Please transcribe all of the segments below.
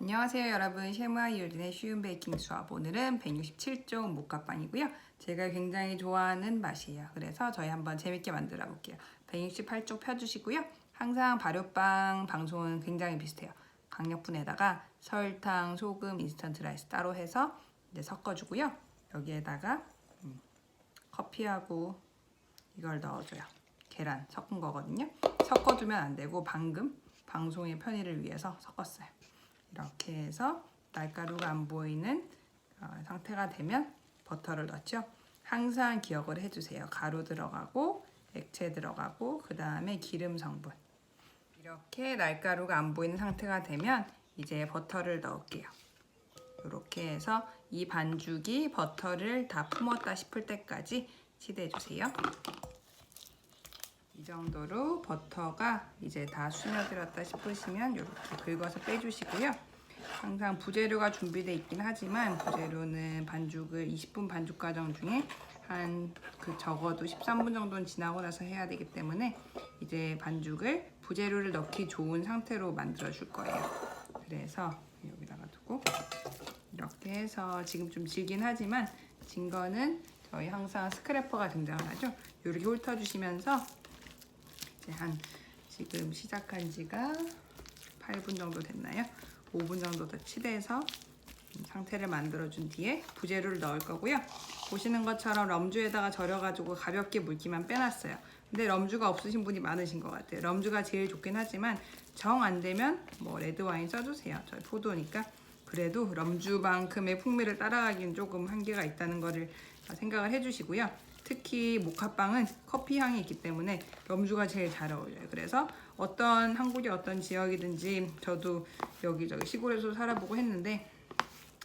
안녕하세요 여러분, 셰무아 이효린의 쉬운 베이킹 수업. 오늘은 167종 모카빵이고요. 제가 굉장히 좋아하는 맛이에요. 그래서 저희 한번 재밌게 만들어 볼게요. 168쪽 펴주시고요. 항상 발효빵 방송은 굉장히 비슷해요. 강력분에다가 설탕, 소금, 인스턴트 라이스 따로 해서 이제 섞어주고요. 여기에다가 커피하고 이걸 넣어줘요. 계란 섞은 거거든요. 섞어주면 안 되고 방금 방송의 편의를 위해서 섞었어요. 이렇게 해서 날가루가 안 보이는 상태가 되면 버터를 넣죠. 항상 기억을 해주세요. 가루 들어가고 액체 들어가고 그 다음에 기름 성분. 이렇게 날가루가 안 보이는 상태가 되면 이제 버터를 넣을게요. 이렇게 해서 이 반죽이 버터를 다 품었다 싶을 때까지 치대주세요. 이 정도로 버터가 이제 다 스며들었다 싶으시면 이렇게 긁어서 빼주시고요. 항상 부재료가 준비되어 있긴 하지만 부재료는 반죽을 20분 반죽 과정 중에 한 적어도 13분 정도는 지나고 나서 해야 되기 때문에 이제 반죽을 부재료를 넣기 좋은 상태로 만들어 줄 거예요. 그래서 여기다가 두고 이렇게 해서 지금 좀 질긴 하지만 진 거는 저희 항상 스크래퍼가 등장을 하죠. 이렇게 훑어주시면서 이제 지금 시작한 지가 8분 정도 됐나요? 5분 정도 더 치대서 상태를 만들어준 뒤에 부재료를 넣을 거고요. 보시는 것처럼 럼주에다가 절여가지고 가볍게 물기만 빼놨어요. 근데 럼주가 없으신 분이 많으신 것 같아요. 럼주가 제일 좋긴 하지만 정 안 되면 뭐 레드와인 써주세요. 저희 포도니까. 그래도 럼주만큼의 풍미를 따라가기는 조금 한계가 있다는 거를 생각을 해주시고요. 특히 모카빵은 커피 향이 있기 때문에 럼주가 제일 잘 어울려요. 그래서 어떤 한국의 어떤 지역이든지 저도 여기저기 시골에서 살아보고 했는데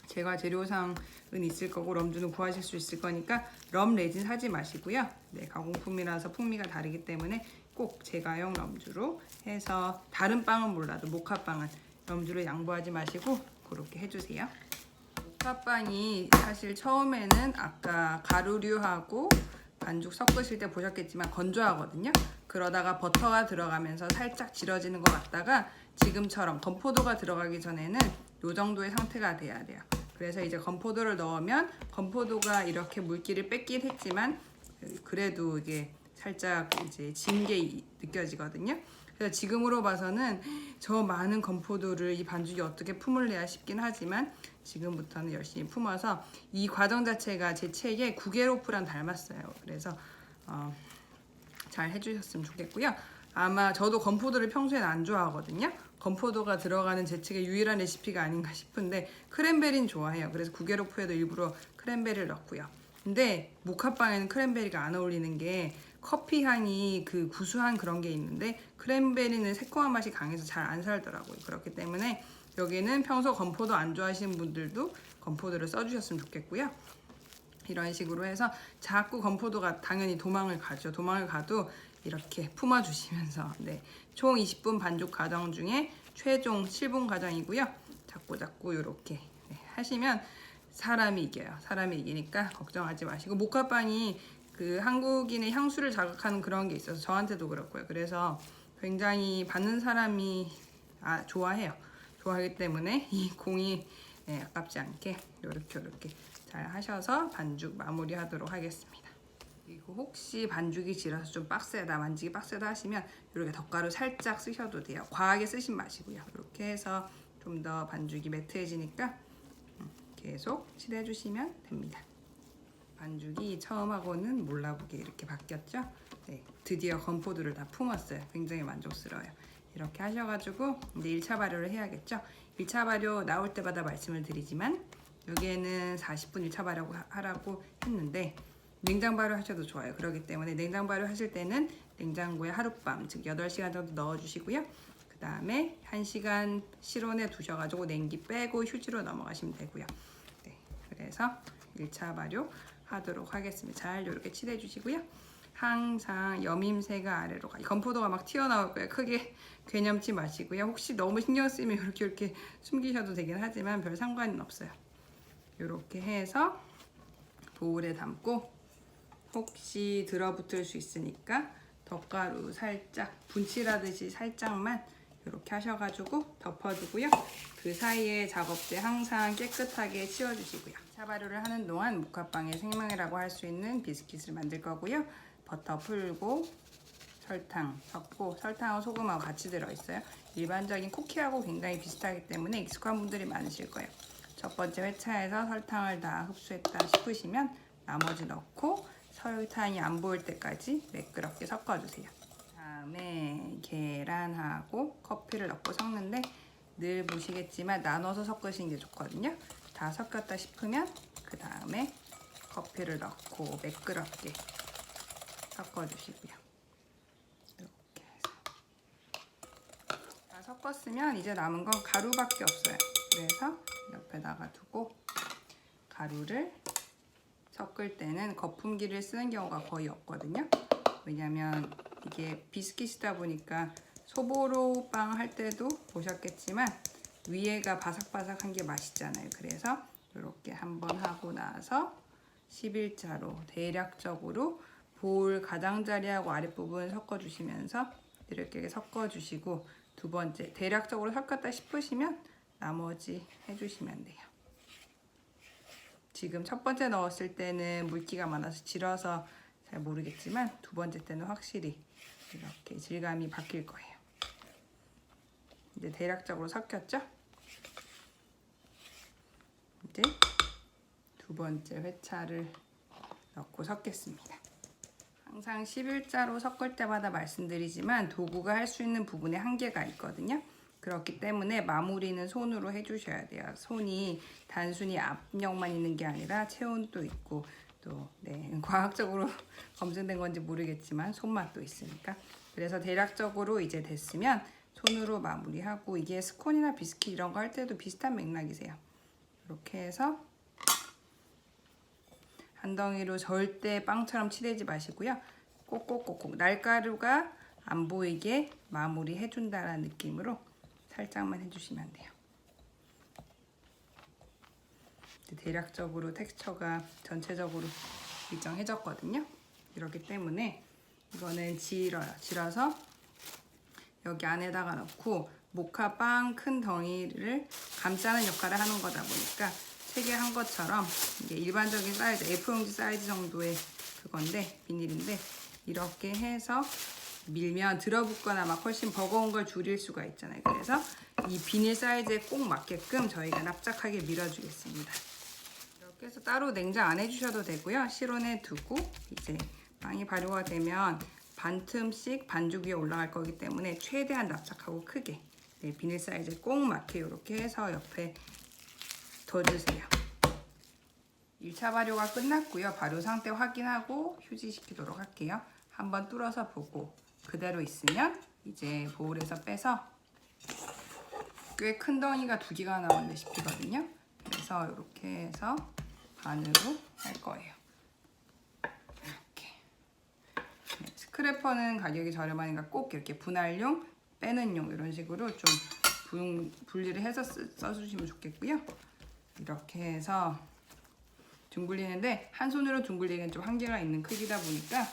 제과 재료상은 있을 거고 럼주는 구하실 수 있을 거니까 럼 레진 사지 마시고요. 네, 가공품이라서 풍미가 다르기 때문에 꼭 제과용 럼주로 해서 다른 빵은 몰라도 모카빵은 럼주를 양보하지 마시고 그렇게 해주세요. 모카빵이 사실 처음에는 아까 가루류하고 반죽 섞으실 때 보셨겠지만 건조하거든요. 그러다가 버터가 들어가면서 살짝 질어지는 것 같다가 지금처럼 건포도가 들어가기 전에는 이 정도의 상태가 돼야 돼요. 그래서 이제 건포도를 넣으면 건포도가 이렇게 물기를 뺏긴 했지만 그래도 이게 살짝 이제 진 게 느껴지거든요. 그래서 지금으로 봐서는 저 많은 건포도를 이 반죽이 어떻게 품을래야 싶긴 하지만 지금부터는 열심히 품어서 이 과정 자체가 제 책의 구게로프랑 닮았어요. 그래서 잘 해주셨으면 좋겠고요. 아마 저도 건포도를 평소엔 안 좋아하거든요. 건포도가 들어가는 제 책의 유일한 레시피가 아닌가 싶은데 크랜베리는 좋아해요. 그래서 구게로프에도 일부러 크랜베리를 넣고요. 근데 모카빵에는 크랜베리가 안 어울리는 게 커피 향이 그 구수한 그런 게 있는데 크랜베리는 새콤한 맛이 강해서 잘 안 살더라고요. 그렇기 때문에 여기는 평소 건포도 안 좋아하시는 분들도 건포도를 써주셨으면 좋겠고요. 이런 식으로 해서 자꾸 건포도가 당연히 도망을 가죠. 도망을 가도 이렇게 품어주시면서 총 20분 반죽 과정 중에 최종 7분 과정이고요. 자꾸 이렇게 하시면 사람이 이겨요. 사람이 이기니까 걱정하지 마시고 모카빵이 그 한국인의 향수를 자극하는 그런 게 있어서 저한테도 그렇고요. 그래서 굉장히 받는 사람이 좋아해요. 좋아하기 때문에 이 공이 아깝지 않게 이렇게 잘 하셔서 반죽 마무리하도록 하겠습니다. 그리고 혹시 반죽이 질어서 좀 빡세다, 만지기 빡세다 하시면 이렇게 덧가루 살짝 쓰셔도 돼요. 과하게 쓰신 마시고요. 이렇게 해서 좀 더 반죽이 매트해지니까 계속 칠해주시면 됩니다. 반죽이 처음하고는 몰라보게 이렇게 바뀌었죠? 네, 드디어 건포도를 다 품었어요. 굉장히 만족스러워요. 이렇게 하셔가지고 이제 1차 발효를 해야겠죠? 1차 발효 나올 때마다 말씀을 드리지만 여기에는 40분 1차 발효 하라고 했는데 냉장 발효 하셔도 좋아요. 그렇기 때문에 냉장 발효 하실 때는 냉장고에 하룻밤, 즉 8시간 정도 넣어주시고요. 그 다음에 1시간 실온에 두셔가지고 냉기 빼고 휴지로 넘어가시면 되고요. 네, 그래서 1차 발효 하도록 하겠습니다. 잘 이렇게 칠해주시고요. 항상 여밈새가 아래로 건포도가 막 튀어나올 거예요. 크게 괴념치 마시고요. 혹시 너무 신경 쓰이면 이렇게 숨기셔도 되긴 하지만 별 상관은 없어요. 이렇게 해서 보울에 담고 혹시 들어붙을 수 있으니까 덧가루 살짝 분칠하듯이 살짝만 이렇게 하셔가지고 덮어두고요. 그 사이에 작업대 항상 깨끗하게 치워주시고요. 2차 발효를 하는 동안 모카빵의 생명이라고 할 수 있는 비스킷을 만들 거고요. 버터 풀고 설탕 섞고, 설탕하고 소금하고 같이 들어있어요. 일반적인 쿠키하고 굉장히 비슷하기 때문에 익숙한 분들이 많으실 거예요. 첫 번째 회차에서 설탕을 다 흡수했다 싶으시면 나머지 넣고 설탕이 안 보일 때까지 매끄럽게 섞어주세요. 다음에 계란하고 커피를 넣고 섞는데, 늘 보시겠지만 나눠서 섞으시는 게 좋거든요. 다 섞였다 싶으면 그 다음에 커피를 넣고 매끄럽게 섞어주시고요. 이렇게 해서 다 섞었으면 이제 남은 건 가루밖에 없어요. 그래서 옆에다가 두고, 가루를 섞을 때는 거품기를 쓰는 경우가 거의 없거든요. 왜냐면 이게 비스킷이다 보니까 소보로 빵 할 때도 보셨겠지만 위에가 바삭바삭한 게 맛있잖아요. 그래서 이렇게 한번 하고 나서 11자로 대략적으로 볼 가장자리하고 아랫부분 섞어주시면서 이렇게 섞어주시고, 두 번째 대략적으로 섞었다 싶으시면 나머지 해주시면 돼요. 지금 첫 번째 넣었을 때는 물기가 많아서 질어서 잘 모르겠지만 두 번째 때는 확실히 이렇게 질감이 바뀔 거예요. 이제 대략적으로 섞였죠? 이제 두 번째 회차를 넣고 섞겠습니다. 항상 11자로 섞을 때마다 말씀드리지만 도구가 할 수 있는 부분에 한계가 있거든요. 그렇기 때문에 마무리는 손으로 해주셔야 돼요. 손이 단순히 압력만 있는 게 아니라 체온도 있고, 또 과학적으로 검증된 건지 모르겠지만 손맛도 있으니까. 그래서 대략적으로 이제 됐으면 손으로 마무리하고, 이게 스콘이나 비스킷 이런 거 할 때도 비슷한 맥락이세요. 이렇게 해서 한 덩이로 절대 빵처럼 치대지 마시고요. 꼭꼭꼭꼭 날가루가 안 보이게 마무리 해준다라는 느낌으로 살짝만 해주시면 돼요. 대략적으로 텍스처가 전체적으로 일정해졌거든요. 이렇기 때문에 이거는 질어요. 질어서 여기 안에다가 넣고 모카빵 큰 덩이를 감싸는 역할을 하는 거다 보니까 3개 한 것처럼, 이게 일반적인 사이즈, A4용지 사이즈 정도의 그건데, 비닐인데 이렇게 해서 밀면 들어붙거나 막 훨씬 버거운 걸 줄일 수가 있잖아요. 그래서 이 비닐 사이즈에 꼭 맞게끔 저희가 납작하게 밀어주겠습니다. 이렇게 해서 따로 냉장 안 해주셔도 되고요. 실온에 두고 이제 빵이 발효가 되면 반 틈씩 반죽 위에 올라갈 거기 때문에 최대한 납작하고 크게 비닐 사이즈에 꼭 맞게 이렇게 해서 옆에 둬주세요. 1차 발효가 끝났고요. 발효 상태 확인하고 휴지시키도록 할게요. 한번 뚫어서 보고 그대로 있으면 이제 보울에서 빼서, 꽤 큰 덩이가 2개가 나오는 레시피거든요. 그래서 이렇게 해서 반으로 할 거예요. 이렇게. 스크래퍼는 가격이 저렴하니까 꼭 이렇게 분할용, 빼는 용 이런 식으로 좀 분리를 해서 써주시면 좋겠고요. 이렇게 해서 둥글리는데, 한 손으로 둥글리기는 좀 한계가 있는 크기다 보니까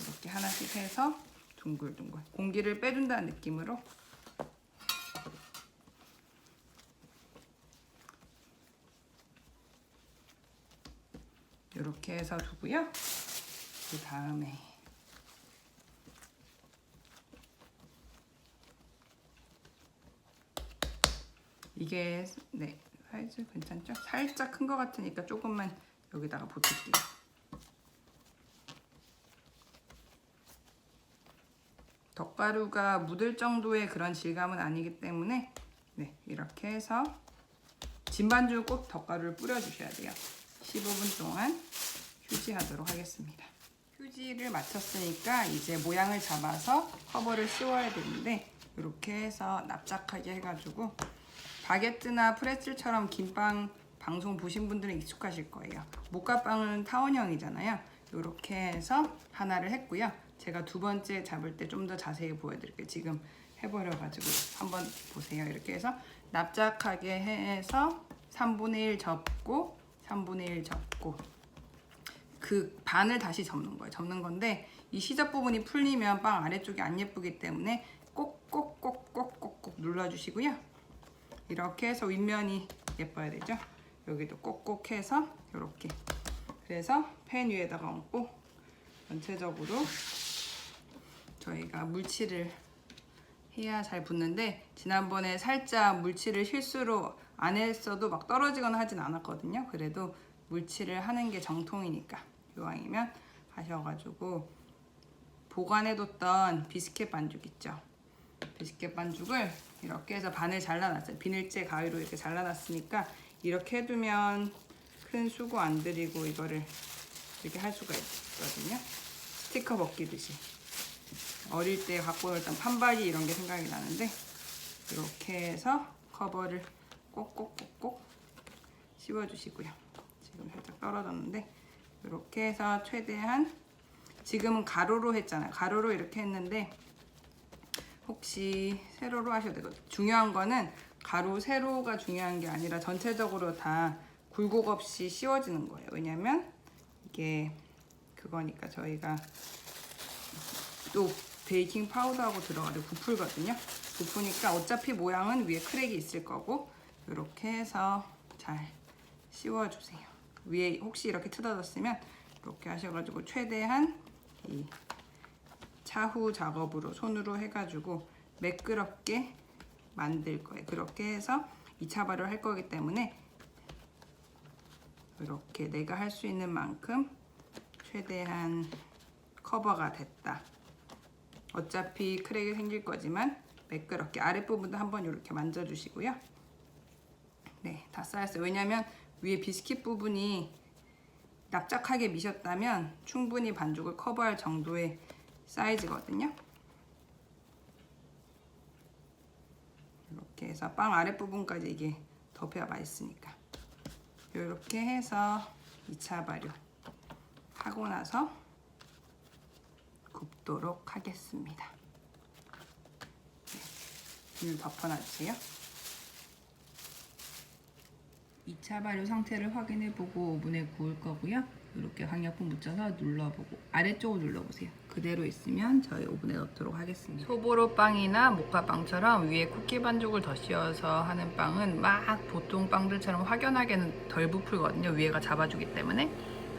이렇게 하나씩 해서 둥글둥글 공기를 빼준다는 느낌으로 이렇게 해서 두고요. 그 다음에 이게 사이즈 괜찮죠? 살짝 큰 것 같으니까 조금만 여기다가 보탤게요. 덧가루가 묻을 정도의 그런 질감은 아니기 때문에 이렇게 해서 진반죽 꼭 덧가루를 뿌려주셔야 돼요. 15분 동안 휴지하도록 하겠습니다. 휴지를 마쳤으니까 이제 모양을 잡아서 커버를 씌워야 되는데, 이렇게 해서 납작하게 해가지고 바게트나 프레첼처럼 긴 빵 방송 보신 분들은 익숙하실 거예요. 모카빵은 타원형이잖아요. 이렇게 해서 하나를 했고요. 제가 두 번째 잡을 때 좀 더 자세히 보여드릴게요. 지금 해버려가지고 한번 보세요. 이렇게 해서 납작하게 해서 3분의 1 접고 3분의 1 접고 그 반을 다시 접는 거예요. 접는 건데 이 시접 부분이 풀리면 빵 아래쪽이 안 예쁘기 때문에 꼭꼭꼭꼭꼭꼭 눌러주시고요. 이렇게 해서 윗면이 예뻐야 되죠. 여기도 꼭꼭 해서 이렇게, 그래서 팬 위에다가 얹고 전체적으로 저희가 물칠을 해야 잘 붙는데, 지난번에 살짝 물칠을 실수로 안 했어도 막 떨어지거나 하진 않았거든요. 그래도 물칠을 하는 게 정통이니까 이왕이면 하셔가지고, 보관해뒀던 비스켓 반죽 있죠. 비스켓 반죽을 이렇게 해서 반을 잘라놨어요. 비닐재 가위로 이렇게 잘라놨으니까 이렇게 해두면 큰 수고 안 들이고 이거를 이렇게 할 수가 있거든요. 스티커 벗기듯이. 어릴 때 갖고 놀던 판박이 이런 게 생각이 나는데, 이렇게 해서 커버를 꼭꼭꼭꼭 씌워주시고요. 지금 살짝 떨어졌는데 이렇게 해서 최대한, 지금은 가로로 했잖아요. 가로로 이렇게 했는데 혹시 세로로 하셔도 되거든요. 중요한 거는 가로 세로가 중요한 게 아니라 전체적으로 다 굴곡 없이 씌워지는 거예요. 왜냐면 이게 그거니까, 저희가 또 베이킹 파우더하고 들어가도 부풀거든요. 부푸니까 어차피 모양은 위에 크랙이 있을 거고, 이렇게 해서 잘 씌워주세요. 위에 혹시 이렇게 뜯어졌으면 이렇게 하셔가지고 최대한 이 차후 작업으로 손으로 해가지고 매끄럽게 만들 거예요. 그렇게 해서 2차 발효를 할 거기 때문에 이렇게 내가 할 수 있는 만큼 최대한 커버가 됐다. 어차피 크랙이 생길 거지만 매끄럽게 아랫부분도 한번 이렇게 만져주시고요. 네, 다 쌓였어요. 왜냐면 위에 비스킷 부분이 납작하게 미셨다면 충분히 반죽을 커버할 정도의 사이즈거든요. 이렇게 해서 빵 아랫부분까지 이게 덮여야 맛있으니까. 이렇게 해서 2차 발효 하고 나서 굽도록 하겠습니다. 네, 물 덮어놔주세요. 2차 발효 상태를 확인해보고 오븐에 구울 거고요. 이렇게 강력분 묻혀서 눌러보고 아래쪽을 눌러보세요. 그대로 있으면 저희 오븐에 넣도록 하겠습니다. 소보로 빵이나 모카빵처럼 위에 쿠키 반죽을 더 씌워서 하는 빵은 막 보통 빵들처럼 확연하게는 덜 부풀거든요. 위에가 잡아주기 때문에.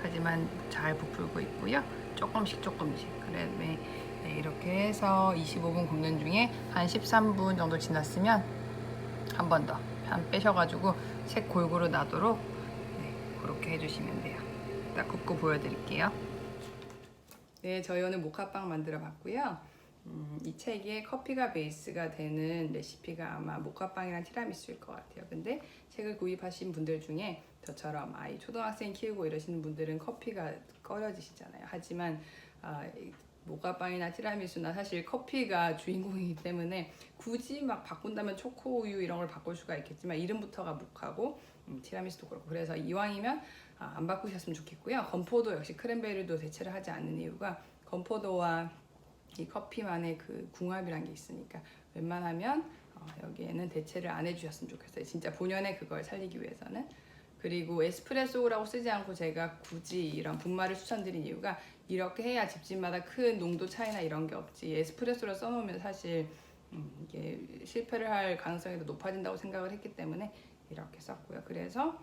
하지만 잘 부풀고 있고요. 조금씩. 그다음에 이렇게 해서 25분 굽는 중에 한 13분 정도 지났으면 한 번 더 편 빼셔가지고 색 골고루 나도록 그렇게 해주시면 돼요. 딱 굽고 보여드릴게요. 네, 저희 오늘 모카빵 만들어 봤고요. 이 책에 커피가 베이스가 되는 레시피가 아마 모카빵이랑 티라미수일 것 같아요. 근데 책을 구입하신 분들 중에 저처럼 아이 초등학생 키우고 이러시는 분들은 커피가 꺼려지시잖아요. 하지만 모카빵이나 티라미수나 사실 커피가 주인공이기 때문에 굳이 막 바꾼다면 초코 우유 이런 걸 바꿀 수가 있겠지만 이름부터가 모카고 티라미수도 그렇고, 그래서 이왕이면 안 바꾸셨으면 좋겠고요. 건포도 역시 크랜베리도 대체를 하지 않는 이유가 건포도와 이 커피만의 그 궁합이란 게 있으니까 웬만하면 여기에는 대체를 안 해주셨으면 좋겠어요. 진짜 본연의 그걸 살리기 위해서는. 그리고 에스프레소라고 쓰지 않고 제가 굳이 이런 분말을 추천드린 이유가 이렇게 해야 집집마다 큰 농도 차이나 이런 게 없지, 에스프레소를 써놓으면 사실 이게 실패를 할 가능성이 더 높아진다고 생각을 했기 때문에 이렇게 썼고요. 그래서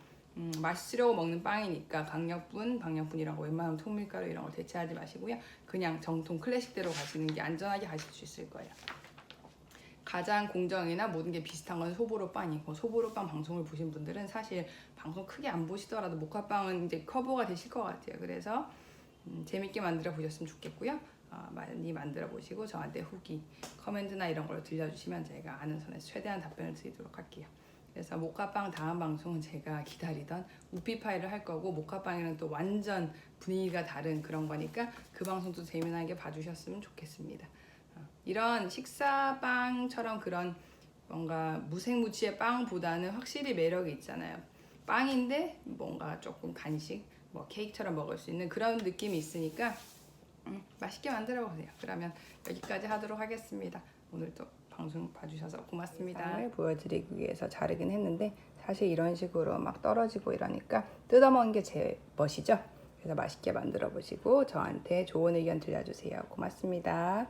맛있으려고 먹는 빵이니까 강력분, 방력분이라고 웬만하면 통밀가루 이런 걸 대체하지 마시고요. 그냥 정통 클래식대로 가시는 게 안전하게 가실 수 있을 거예요. 가장 공정이나 모든 게 비슷한 건 소보로빵이고, 소보로빵 방송을 보신 분들은 사실 방송 크게 안 보시더라도 모카빵은 이제 커버가 되실 것 같아요. 그래서 재밌게 만들어 보셨으면 좋겠고요. 많이 만들어 보시고 저한테 후기, 커멘트나 이런 걸 들려주시면 제가 아는 선에서 최대한 답변을 드리도록 할게요. 그래서 모카빵 다음 방송은 제가 기다리던 우피파이를 할 거고, 모카빵이랑 또 완전 분위기가 다른 그런 거니까 그 방송도 재미나게 봐주셨으면 좋겠습니다. 이런 식사빵처럼 그런 뭔가 무색무취의 빵보다는 확실히 매력이 있잖아요. 빵인데 뭔가 조금 간식, 뭐 케이크처럼 먹을 수 있는 그런 느낌이 있으니까 맛있게 만들어 보세요. 그러면 여기까지 하도록 하겠습니다. 오늘도 방송 봐주셔서 고맙습니다. 빵을 보여드리기 위해서 자르긴 했는데 사실 이런 식으로 막 떨어지고 이러니까 뜯어먹는 게 제 멋이죠. 그래서 맛있게 만들어 보시고 저한테 좋은 의견 들려주세요. 고맙습니다.